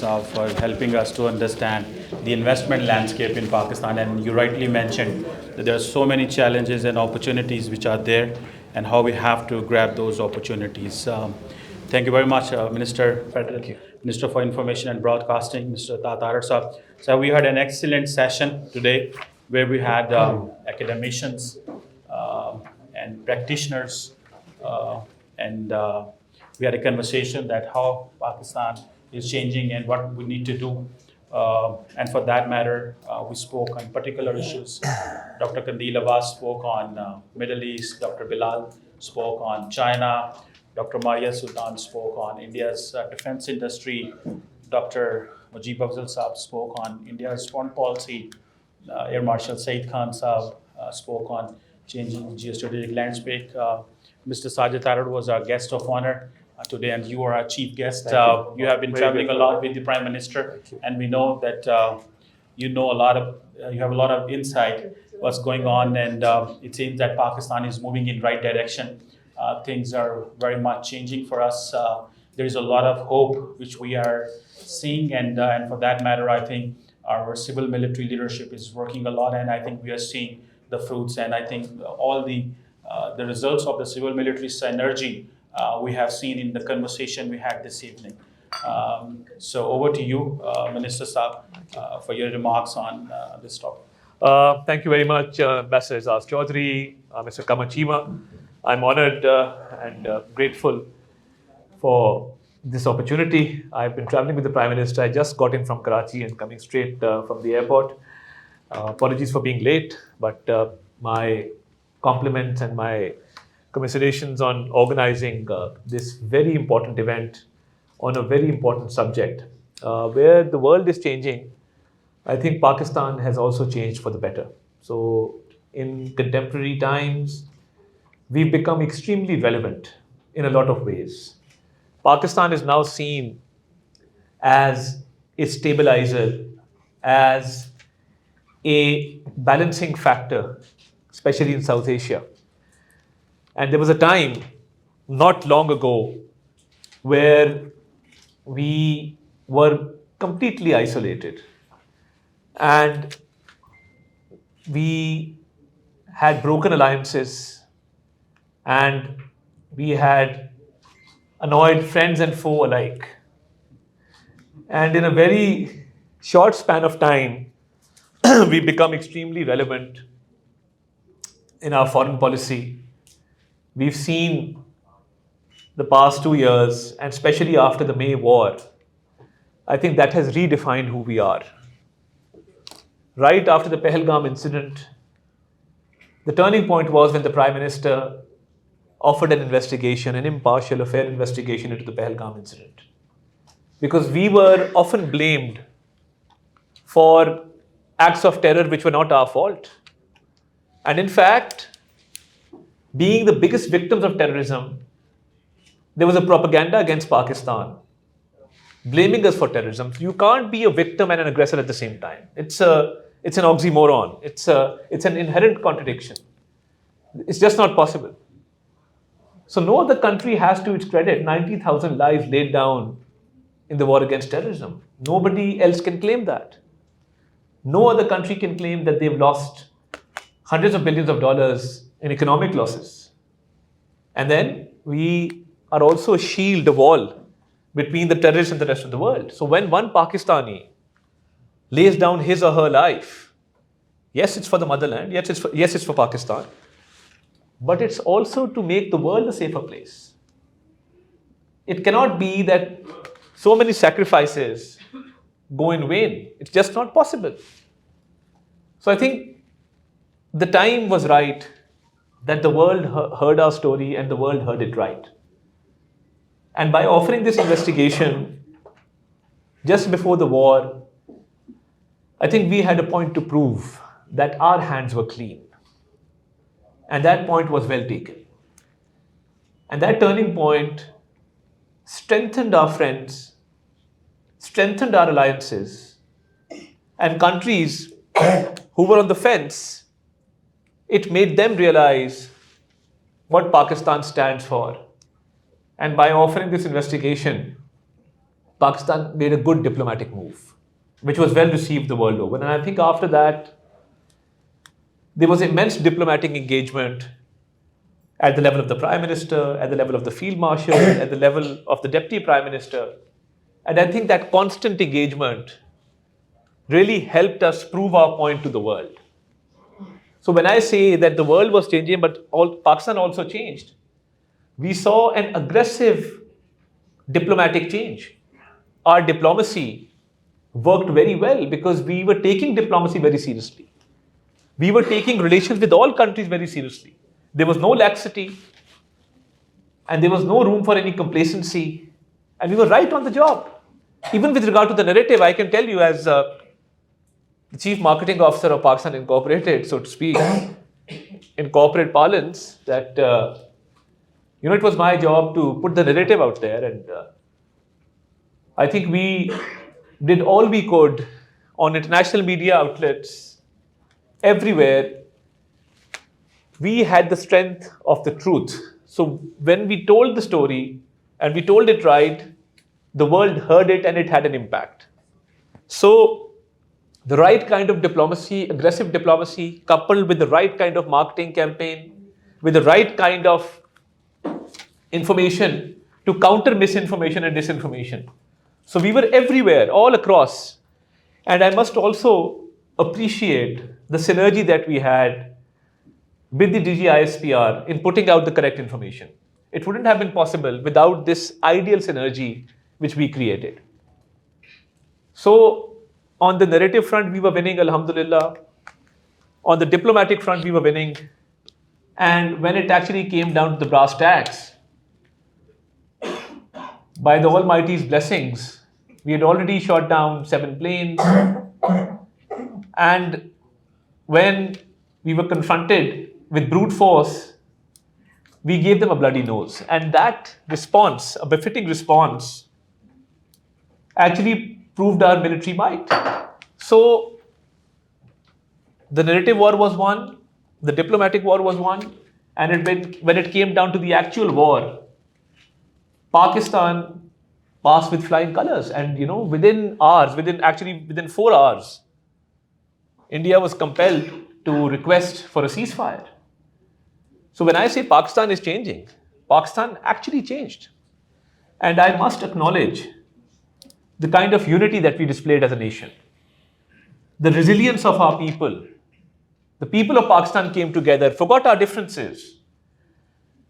for helping us to understand the investment landscape in Pakistan. And you rightly mentioned that there are so many challenges and opportunities which are there, and how we have to grab those opportunities. Thank you very much, Minister Federal, Minister for Information and Broadcasting, Mr. Tarar Sahab. So we had an excellent session today where we had academicians and practitioners and we had a conversation that how Pakistan is changing and what we need to do. And for that matter, we spoke on particular issues. Dr. Kandil Abbas spoke on Middle East. Dr. Bilal spoke on China. Dr. Maria Sultan spoke on India's defense industry. Dr. Mujib Afzal Saab spoke on India's foreign policy. Air Marshal Said Khan Saab spoke on changing geostrategic landscape. Mr. Sajid Tarar was our guest of honor today, and you are our chief guest. You have been traveling a lot with the Prime Minister, and we know that you know a lot of, you have a lot of insight what's going on, and it seems that Pakistan is moving in right direction. Things are very much changing for us. There is a lot of hope which we are seeing, and for that matter, I think our civil military leadership is working a lot, and I think we are seeing the fruits. And I think all the results of the civil military synergy we have seen in the conversation we had this evening. So over to you, Minister Saab, for your remarks on this topic. Thank you very much, Ambassador Azaz Chaudhry, Mr. Kamachima. I'm honored and grateful for this opportunity. I've been traveling with the Prime Minister. I just got in from Karachi and coming straight from the airport. Apologies for being late, but my compliments and my commiserations on organizing this very important event on a very important subject. Where the world is changing, I think Pakistan has also changed for the better. So in contemporary times, we've become extremely relevant in a lot of ways. Pakistan is now seen as a stabilizer, as a balancing factor, especially in South Asia. And there was a time not long ago where we were completely isolated and we had broken alliances and we had annoyed friends and foe alike. And in a very short span of time, we become extremely relevant in our foreign policy. We've seen the past 2 years, and especially after the May war, I think that has redefined who we are. Right after the Pahalgam incident, the turning point was when the Prime Minister offered an investigation, an impartial, a fair investigation into the Pahalgam incident. Because we were often blamed for acts of terror which were not our fault. And in fact, being the biggest victims of terrorism, there was a propaganda against Pakistan, blaming us for terrorism. You can't be a victim and an aggressor at the same time. It's an oxymoron. It's an inherent contradiction. It's just not possible. So no other country has, to its credit, 90,000 lives laid down in the war against terrorism. Nobody else can claim that. No other country can claim that they've lost hundreds of billions of dollars in economic losses. And then we are also a shield, a wall between the terrorists and the rest of the world. So when one Pakistani lays down his or her life, yes, it's for the motherland, yes, it's for Pakistan, but it's also to make the world a safer place. It cannot be that so many sacrifices go in vain. It's just not possible. So I think the time was right that the world heard our story and the world heard it right. And by offering this investigation just before the war, I think we had a point to prove that our hands were clean. And that point was well taken. And that turning point strengthened our friends, strengthened our alliances, and countries who were on the fence, it made them realize what Pakistan stands for. And by offering this investigation, Pakistan made a good diplomatic move, which was well received the world over. And I think after that, there was immense diplomatic engagement at the level of the Prime Minister, at the level of the Field Marshal, at the level of the Deputy Prime Minister. And I think that constant engagement really helped us prove our point to the world. So when I say that the world was changing, but Pakistan also changed, we saw an aggressive diplomatic change. Our diplomacy worked very well because we were taking diplomacy very seriously. We were taking relations with all countries very seriously. There was no laxity and there was no room for any complacency. And we were right on the job. Even with regard to the narrative, I can tell you as the Chief Marketing Officer of Pakistan Incorporated, so to speak, in corporate parlance, that it was my job to put the narrative out there. And I think we did all we could on international media outlets everywhere. We had the strength of the truth. So when we told the story and we told it right, the world heard it and it had an impact. So the right kind of diplomacy, aggressive diplomacy, coupled with the right kind of marketing campaign, with the right kind of information to counter misinformation and disinformation. So we were everywhere, all across. And I must also appreciate the synergy that we had with the DGISPR in putting out the correct information. It wouldn't have been possible without this ideal synergy which we created. So on the narrative front, we were winning, alhamdulillah. On the diplomatic front, we were winning. And when it actually came down to the brass tacks, by the Almighty's blessings, we had already shot down 7 planes. And when we were confronted with brute force, we gave them a bloody nose. And that response, a befitting response, actually proved our military might. So the narrative war was won, the diplomatic war was won, and when it came down to the actual war, Pakistan passed with flying colors. And within 4 hours, India was compelled to request for a ceasefire. So when I say Pakistan is changing, Pakistan actually changed. And I must acknowledge the kind of unity that we displayed as a nation. The resilience of our people. The people of Pakistan came together, forgot our differences.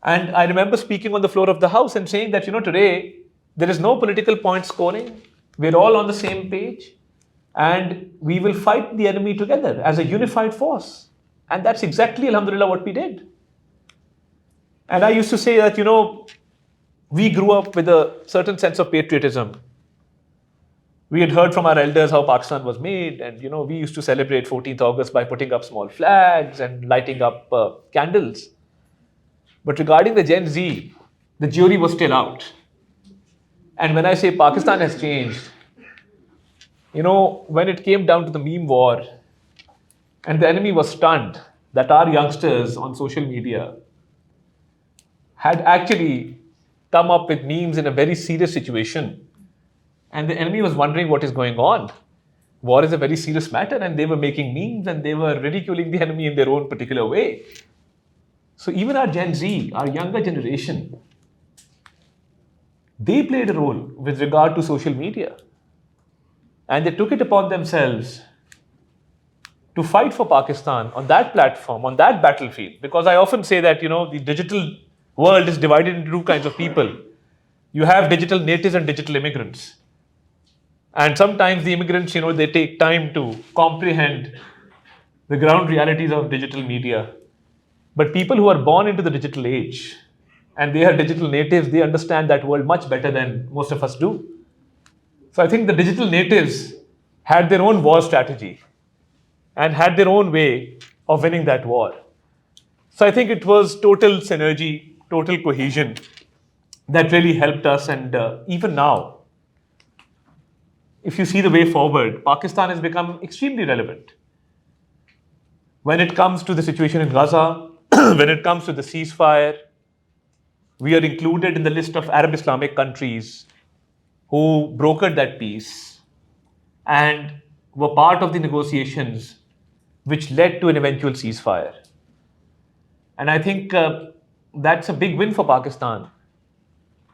And I remember speaking on the floor of the House and saying that, today there is no political point scoring. We're all on the same page. And we will fight the enemy together as a unified force. And that's exactly, alhamdulillah, what we did. And I used to say that, we grew up with a certain sense of patriotism. We had heard from our elders how Pakistan was made, and we used to celebrate 14th August by putting up small flags and lighting up candles. But regarding the Gen Z, the jury was still out. And when I say Pakistan has changed, when it came down to the meme war, and the enemy was stunned that our youngsters on social media had actually come up with memes in a very serious situation. And the enemy was wondering what is going on. War is a very serious matter, and they were making memes and they were ridiculing the enemy in their own particular way. So even our Gen Z, our younger generation, they played a role with regard to social media. And they took it upon themselves to fight for Pakistan on that platform, on that battlefield. Because I often say that, the digital world is divided into 2 kinds of people. You have digital natives and digital immigrants. And sometimes the immigrants, they take time to comprehend the ground realities of digital media. But people who are born into the digital age and they are digital natives, they understand that world much better than most of us do. So I think the digital natives had their own war strategy and had their own way of winning that war. So I think it was total synergy, total cohesion that really helped us. And even now, if you see the way forward, Pakistan has become extremely relevant. When it comes to the situation in Gaza, when it comes to the ceasefire, we are included in the list of Arab Islamic countries who brokered that peace and were part of the negotiations which led to an eventual ceasefire. And I think that's a big win for Pakistan,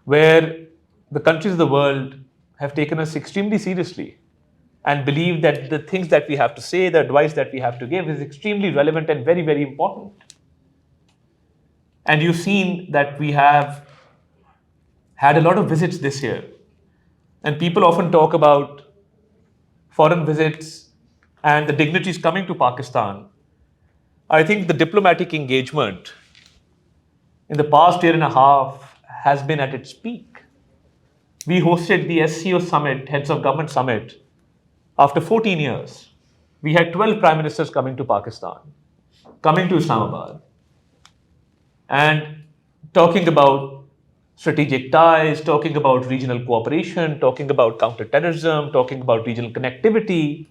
where the countries of the world have taken us extremely seriously and believe that the things that we have to say, the advice that we have to give is extremely relevant and very, very important. And you've seen that we have had a lot of visits this year. And people often talk about foreign visits and the dignitaries coming to Pakistan. I think the diplomatic engagement in the past year and a half has been at its peak. We hosted the SCO summit, Heads of Government Summit, after 14 years. We had 12 prime ministers coming to Pakistan, coming to Islamabad, and talking about strategic ties, talking about regional cooperation, talking about counterterrorism, talking about regional connectivity.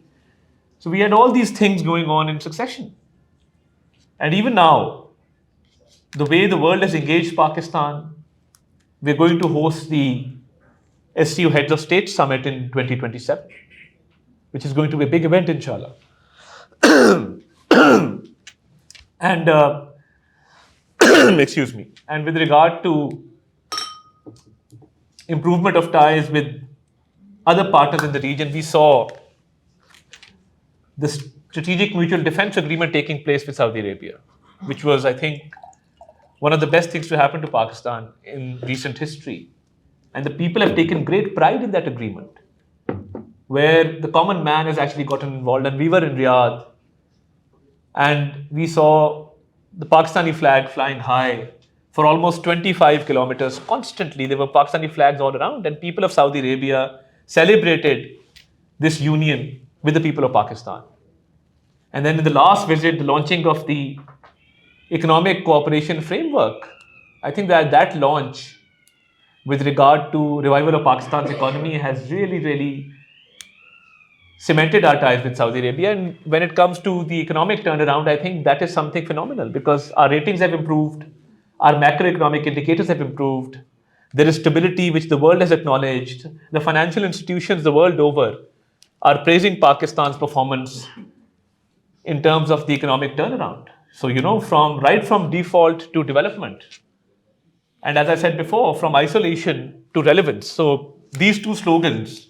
So we had all these things going on in succession. And even now, the way the world has engaged Pakistan, we're going to host the SCO Heads of State Summit in 2027, which is going to be a big event, inshallah. And excuse me. And with regard to improvement of ties with other partners in the region, we saw the Strategic Mutual Defense Agreement taking place with Saudi Arabia, which was, I think, one of the best things to happen to Pakistan in recent history. And the people have taken great pride in that agreement, where the common man has actually gotten involved. And we were in Riyadh, and we saw the Pakistani flag flying high for almost 25 kilometers constantly. There were Pakistani flags all around, and people of Saudi Arabia celebrated this union with the people of Pakistan. And then in the last visit, the launching of the Economic Cooperation Framework, I think that that launch with regard to revival of Pakistan's economy has really, really cemented our ties with Saudi Arabia. And when it comes to the economic turnaround, I think that is something phenomenal because our ratings have improved, our macroeconomic indicators have improved, there is stability which the world has acknowledged. The financial institutions the world over are praising Pakistan's performance in terms of the economic turnaround. So, from right from default to development. And as I said before, from isolation to relevance. So these two slogans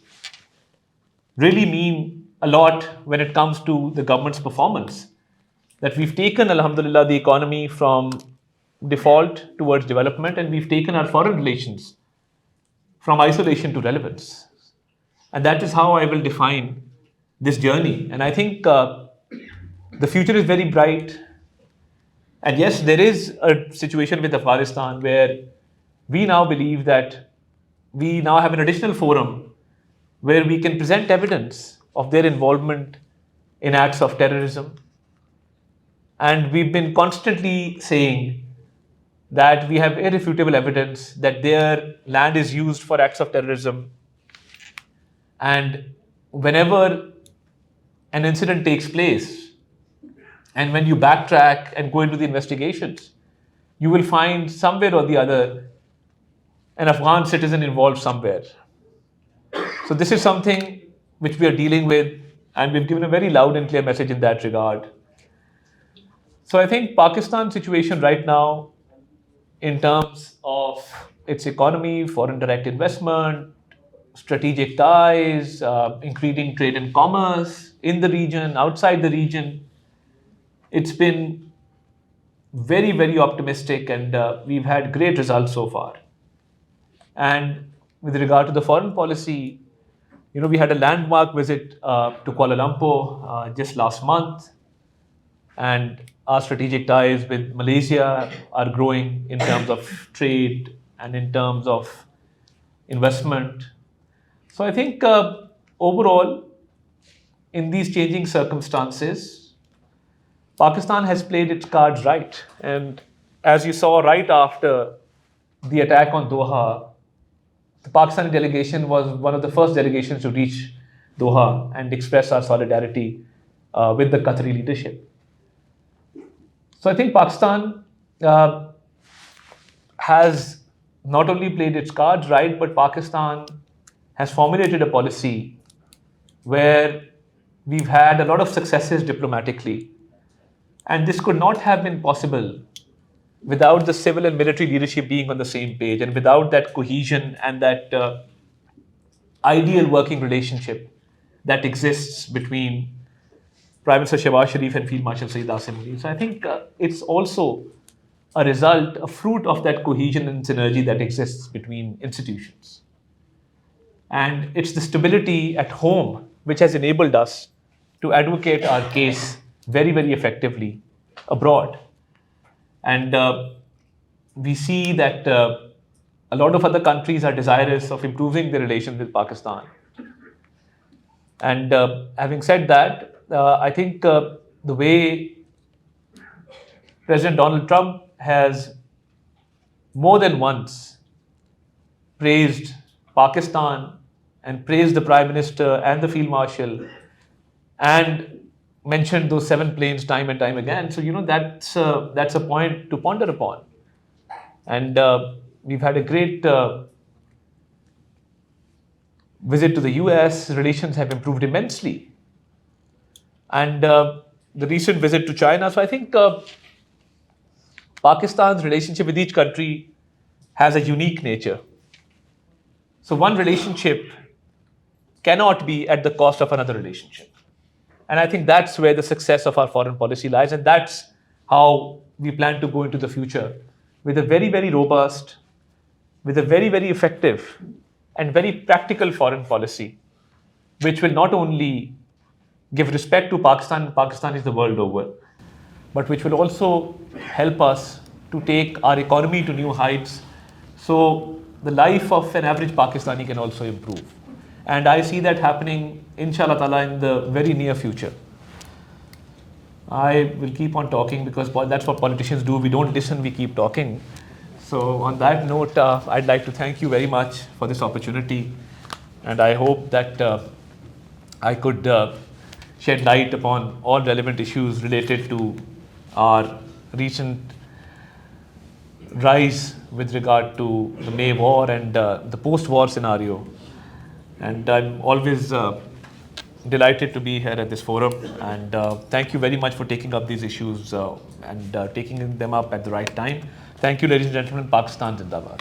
really mean a lot when it comes to the government's performance. That we've taken, alhamdulillah, the economy from default towards development, and we've taken our foreign relations from isolation to relevance. And that is how I will define this journey. And I think the future is very bright. And yes, there is a situation with Afghanistan where we now believe that we now have an additional forum where we can present evidence of their involvement in acts of terrorism. And we've been constantly saying that we have irrefutable evidence that their land is used for acts of terrorism. And whenever an incident takes place, and when you backtrack and go into the investigations, you will find somewhere or the other an Afghan citizen involved somewhere. So this is something which we are dealing with, and we've given a very loud and clear message in that regard. So I think Pakistan's situation right now, in terms of its economy, foreign direct investment, strategic ties, increasing trade and commerce in the region, outside the region, it's been very, very optimistic, and we've had great results so far. And with regard to the foreign policy, we had a landmark visit to Kuala Lumpur just last month, and our strategic ties with Malaysia are growing in terms of trade and in terms of investment. So I think overall, in these changing circumstances, Pakistan has played its cards right. And as you saw right after the attack on Doha, the Pakistani delegation was one of the first delegations to reach Doha and express our solidarity with the Qatari leadership. So I think Pakistan has not only played its cards right, but Pakistan has formulated a policy where we've had a lot of successes diplomatically. And this could not have been possible without the civil and military leadership being on the same page and without that cohesion and that ideal working relationship that exists between Prime Minister Shehbaz Sharif and Field Marshal Saeed Asim Munir. So I think it's also a result, a fruit of that cohesion and synergy that exists between institutions. And it's the stability at home which has enabled us to advocate our case very, very effectively abroad. And we see that a lot of other countries are desirous of improving their relations with Pakistan. And having said that, I think the way President Donald Trump has more than once praised Pakistan and praised the Prime Minister and the Field Marshal and mentioned those 7 planes time and time again. So, that's a point to ponder upon. And we've had a great visit to the US. Relations have improved immensely. And the recent visit to China. So I think Pakistan's relationship with each country has a unique nature. So one relationship cannot be at the cost of another relationship. And I think that's where the success of our foreign policy lies. And that's how we plan to go into the future, with a very, very robust, with a very, very effective and very practical foreign policy, which will not only give respect to Pakistan, and Pakistan is the world over, but which will also help us to take our economy to new heights. So the life of an average Pakistani can also improve. And I see that happening, inshallah ta'ala, in the very near future. I will keep on talking because that's what politicians do. We don't listen, we keep talking. So on that note, I'd like to thank you very much for this opportunity. And I hope that I could shed light upon all relevant issues related to our recent rise with regard to the May war and the post-war scenario. And I'm always delighted to be here at this forum. And thank you very much for taking up these issues and taking them up at the right time. Thank you, ladies and gentlemen. Pakistan Zindabad.